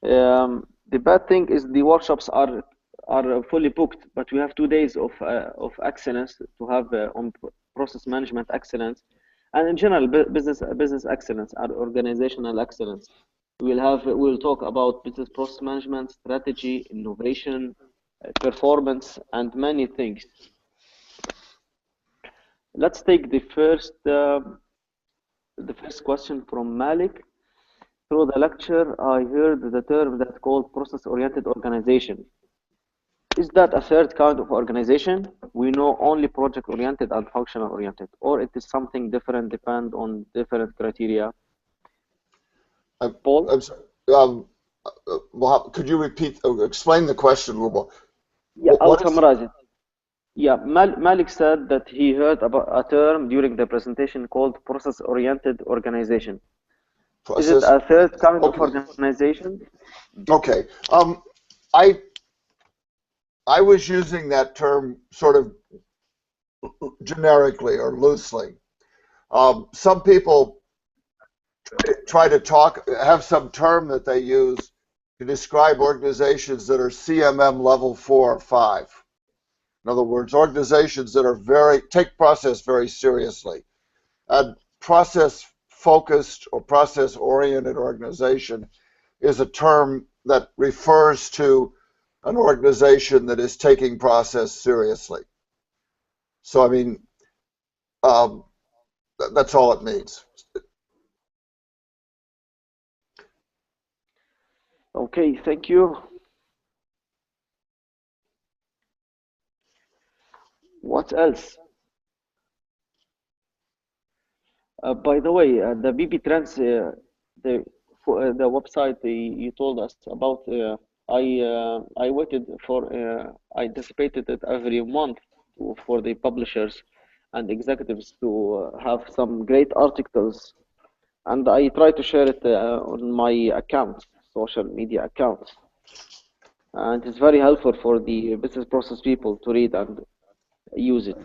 The bad thing is the workshops are fully booked, but we have 2 days of excellence to have on process management excellence, and in general business excellence and organizational excellence. We'll talk about business process management, strategy, innovation, performance, and many things. Let's take the first question from Malik. Through the lecture, I heard the term that's called process-oriented organization. Is that a third kind of organization? We know only project-oriented and functional-oriented, or it is something different, depend on different criteria. I'm, Paul? I'm sorry. Could you repeat, explain the question a little more? Yeah, I'll What is summarize it. Yeah, Malik said that he heard about a term during the presentation called process-oriented organization. Is it process? a third kind of Okay, organization? okay. I I was using that term sort of generically or loosely. Some people try to have some term that they use to describe organizations that are CMM level 4 or 5. In other words, organizations that are take process very seriously. And process focused or process oriented organization is a term that refers to an organization that is taking process seriously. So, I mean, um, that's all it means. Okay, thank you. What else? By the way, the BB Trends, the website you told us about, I waited for, I anticipated it every month for the publishers and executives to have some great articles, and I try to share it on my accounts, social media accounts, and it's very helpful for the business process people to read and use it.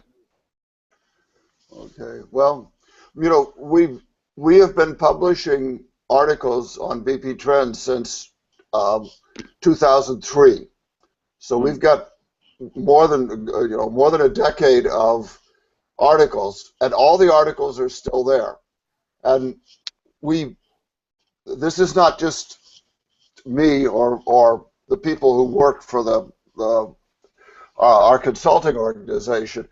Okay. Well, we have been publishing articles on BP Trends since um, 2003. So Mm. we've got more than a decade of articles, and all the articles are still there. And we this is not just me or the people who work for the our consulting organization.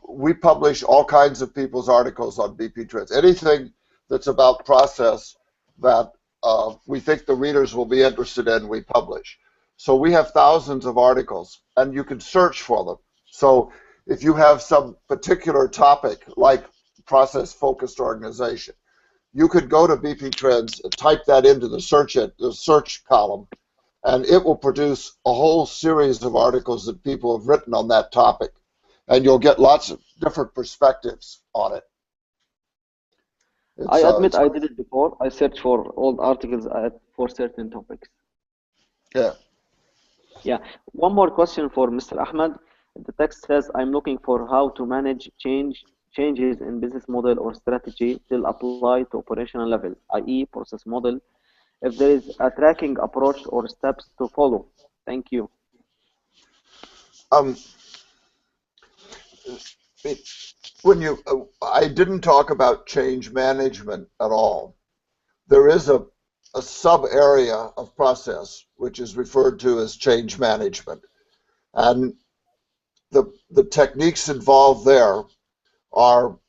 We publish all kinds of people's articles on BP Trends. Anything that's about process that we think the readers will be interested in, we publish. So we have thousands of articles, and you can search for them. So if you have some particular topic, like process-focused organization. You could go to BP Trends, type that into the search column, and it will produce a whole series of articles that people have written on that topic, and you'll get lots of different perspectives on it. I admit It's I did it before. I searched for old articles for certain topics. yeah. Yeah. One more question for Mr. Ahmed. The text says, I'm looking for how to manage changes in business model or strategy till apply to operational level, i.e. process model, if there is a tracking approach or steps to follow. Thank you. Um, it, when you, I didn't talk about change management at all. There is a sub area of process which is referred to as change management, and the techniques involved there are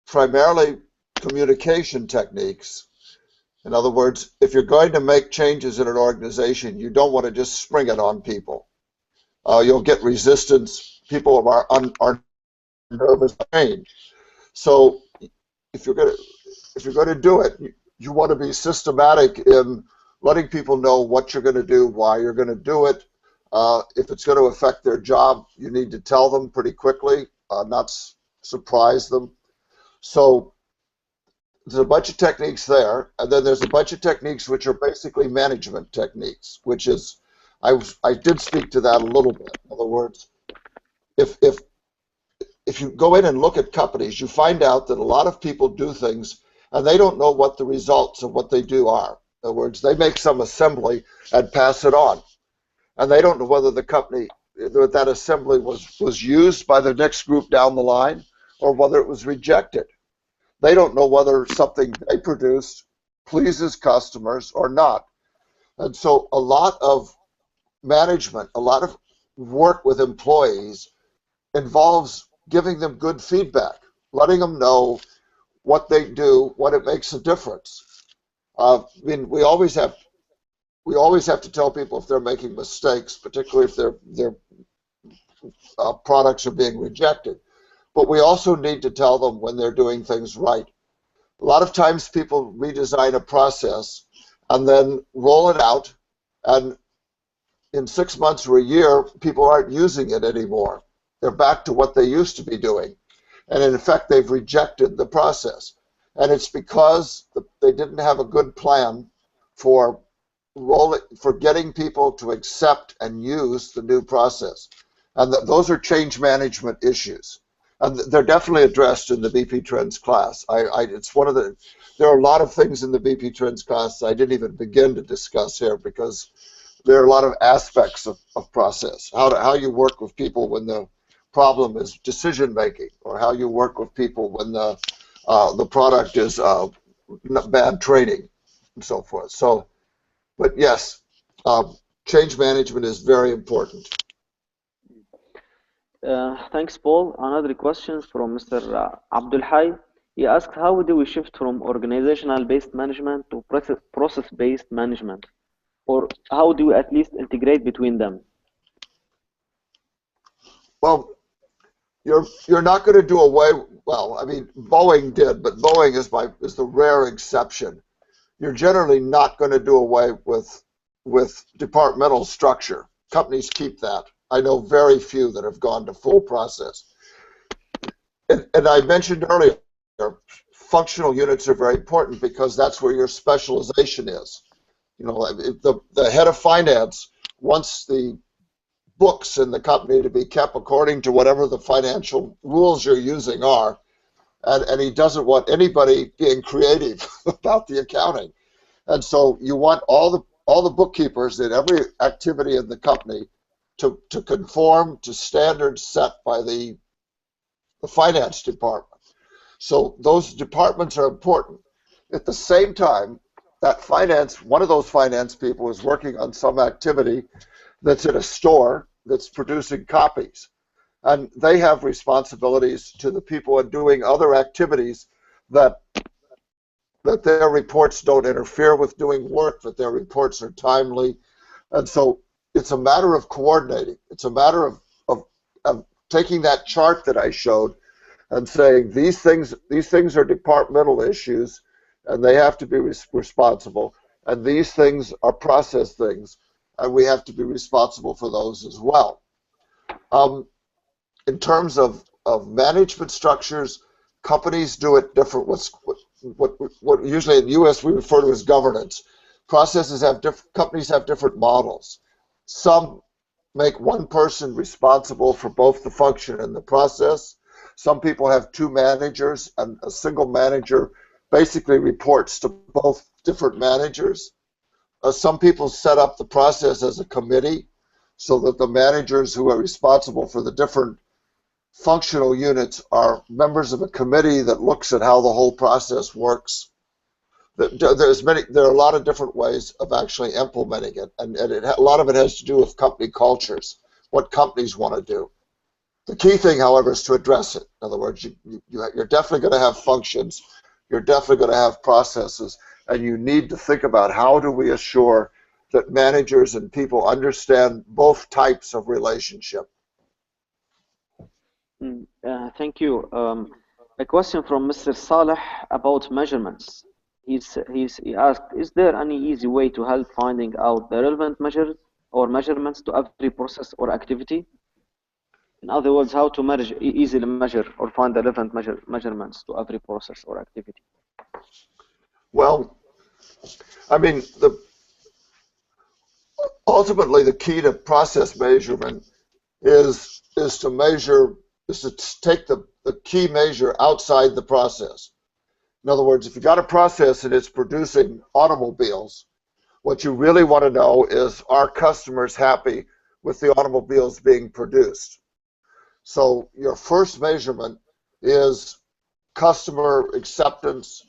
primarily communication techniques. In other words, if you're going to make changes in an organization, you don't want to just spring it on people. You'll get resistance. People are nervous to change. So if you're going to do it, you want to be systematic in letting people know what you're going to do, why you're going to do it. If it's going to affect their job, you need to tell them pretty quickly, not surprise them. So there's a bunch of techniques there, and then there's a bunch of techniques which are basically management techniques, which is, I did speak to that a little bit. In other words, if if if you go in and look at companies, you find out that a lot of people do things and they don't know what the results of what they do are. In other words, they make some assembly and pass it on, and they don't know whether the company, that assembly was used by the next group down the line or whether it was rejected. They don't know whether something they produced pleases customers or not. And so a lot of management, a lot of work with employees involves giving them good feedback, letting them know what they do, what it makes a difference. I mean, we always have to tell people if they're making mistakes, particularly if their products are being rejected. But we also need to tell them when they're doing things right. A lot of times people redesign a process and then roll it out, and in 6 months or a year, people aren't using it anymore. They're back to what they used to be doing. And in effect, they've rejected the process. And it's because they didn't have a good plan for getting people to accept and use the new process. And those are change management issues. And they're definitely addressed in the BP Trends class. It's one of the, there are a lot of things in the BP Trends class I didn't even begin to discuss here because there are a lot of aspects of process. How you work with people when the problem is decision making, or how you work with people when the product is bad training, and so forth. So, but yes, change management is very important. Thanks, Paul. Another question from Mr. Abdul Hay. He asked, how do we shift from organizational-based management to process-based management? Or how do we at least integrate between them? Well, you're not going to do away. Well, I mean, Boeing did, but Boeing is the rare exception. You're generally not going to do away with departmental structure. Companies keep that. I know very few that have gone to full process. And I mentioned earlier, functional units are very important because that's where your specialization is. You know, the head of finance wants the books in the company to be kept according to whatever the financial rules you're using are, and he doesn't want anybody being creative about the accounting. And so you want all the bookkeepers in every activity in the company to conform to standards set by the finance department. So those departments are important. At the same time, one of those finance people is working on some activity that's in a store that's producing copies. And they have responsibilities to the people and doing other activities that their reports don't interfere with doing work, that their reports are timely. And so it's a matter of coordinating. It's a matter of taking that chart that I showed and saying these things are departmental issues, and they have to be responsible, and these things are process things, and we have to be responsible for those as well. Um, in terms of management structures, companies do it different. What usually in the U.S. we refer to as governance. Companies have different models. Some make one person responsible for both the function and the process. Some people have two managers, and a single manager basically reports to both different managers. Some people set up the process as a committee so that the managers who are responsible for the different functional units are members of a committee that looks at how the whole process works. There are a lot of different ways of actually implementing it, and a lot of it has to do with company cultures, what companies want to do. The key thing, however, is to address it. In other words, you're definitely going to have functions, you're definitely going to have processes, and you need to think about how do we assure that managers and people understand both types of relationship. Thank you. A question from Mr. Saleh about measurements. He asked, is there any easy way to help finding out the relevant measures or measurements to every process or activity? In other words, how to easily measure or find the relevant measurements to every process or activity? Well, I mean, ultimately the key to process measurement is to measure, is to take the key measure outside the process. In other words, if you got a process and it's producing automobiles, what you really want to know is, are customers happy with the automobiles being produced? So your first measurement is customer acceptance,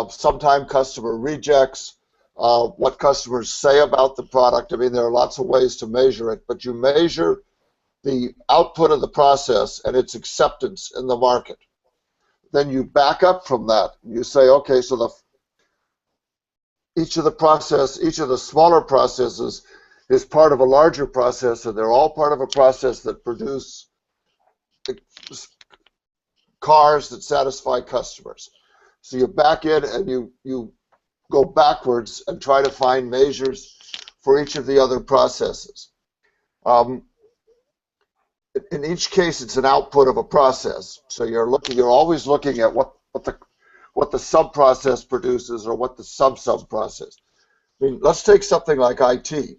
sometimes customer rejects, what customers say about the product. I mean, there are lots of ways to measure it, but you measure the output of the process and its acceptance in the market. Then you back up from that. You say, okay, so each of the smaller processes is part of a larger process, and they're all part of a process that produce cars that satisfy customers. So you back in and you go backwards and try to find measures for each of the other processes. Um, in each case, it's an output of a process. So you're always looking at what the sub-process produces or what the sub-process. I mean, let's take something like IT.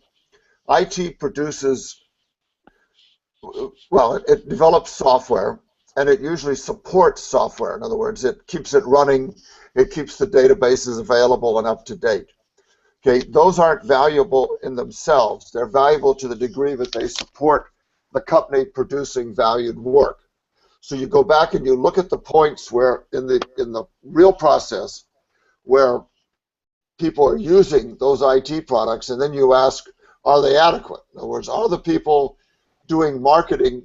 IT produces, well, it develops software, and it usually supports software. In other words, it keeps it running, it keeps the databases available and up to date. Okay, those aren't valuable in themselves. They're valuable to the degree that they support the company producing valued work. So you go back and you look at the points where in the real process where people are using those IT products, and then you ask, are they adequate? In other words, are the people doing marketing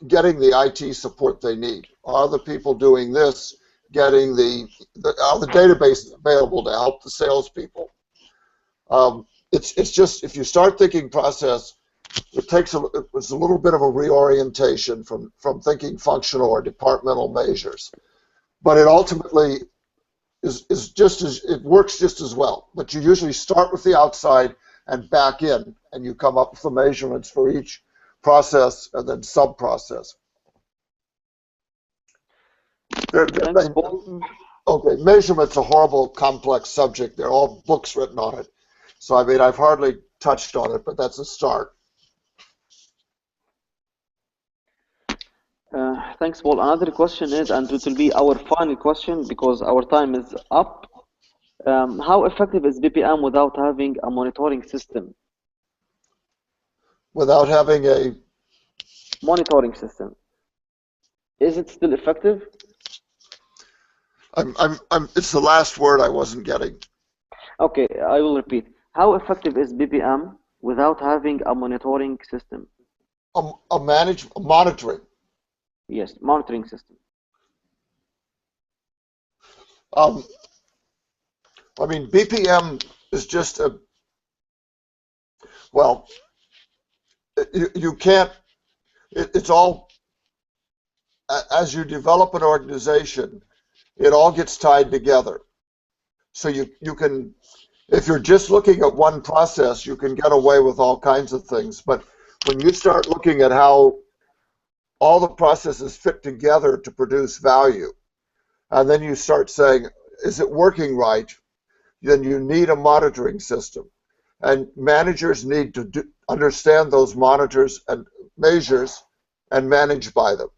getting the IT support they need? Are the people doing this getting are the databases available to help the salespeople? It's just, if you start thinking process, it's a little bit of a reorientation from thinking functional or departmental measures, but it ultimately is just as, it works just as well. But you usually start with the outside and back in, and you come up with the measurements for each process and then sub-process. Thanks, Paul. Okay, measurement's a horrible, complex subject. There are all books written on it. So, I mean, I've hardly touched on it, but that's a start. Thanks, Paul. Another question is, and it will be our final question because our time is up. How effective is BPM without having a monitoring system? Without having a Monitoring system. Is it still effective? it's the last word I wasn't getting. Okay, I will repeat. How effective is BPM without having a monitoring system? A monitoring. Yes, monitoring system. I mean, BPM is just well, you can't, it's all, as you develop an organization, it all gets tied together. So you can, if you're just looking at one process, you can get away with all kinds of things. But when you start looking at how all the processes fit together to produce value, and then you start saying, is it working right? Then you need a monitoring system. And managers need to understand those monitors and measures and manage by them.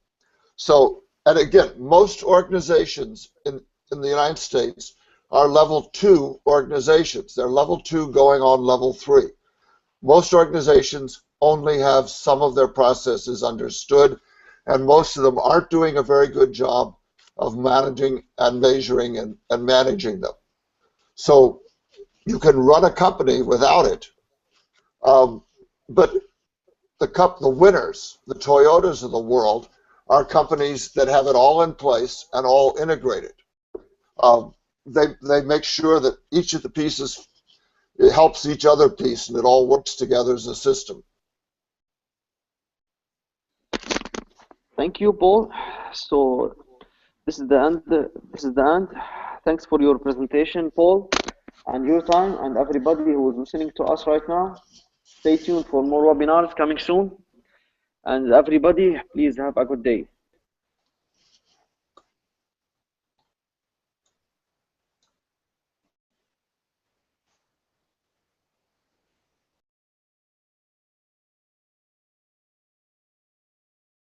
So, and again, most organizations in the United States are level 2 organizations. They're level 2 going on level 3. Most organizations only have some of their processes understood, and most of them aren't doing a very good job of managing and measuring and managing them. So you can run a company without it, but the winners, the Toyotas of the world, are companies that have it all in place and all integrated. Um, they make sure that each of the pieces, it helps each other piece and it all works together as a system. Thank you, Paul. So this is the end. This is the end. Thanks for your presentation, Paul, and your time, and everybody who is listening to us right now. Stay tuned for more webinars coming soon. And everybody, please have a good day.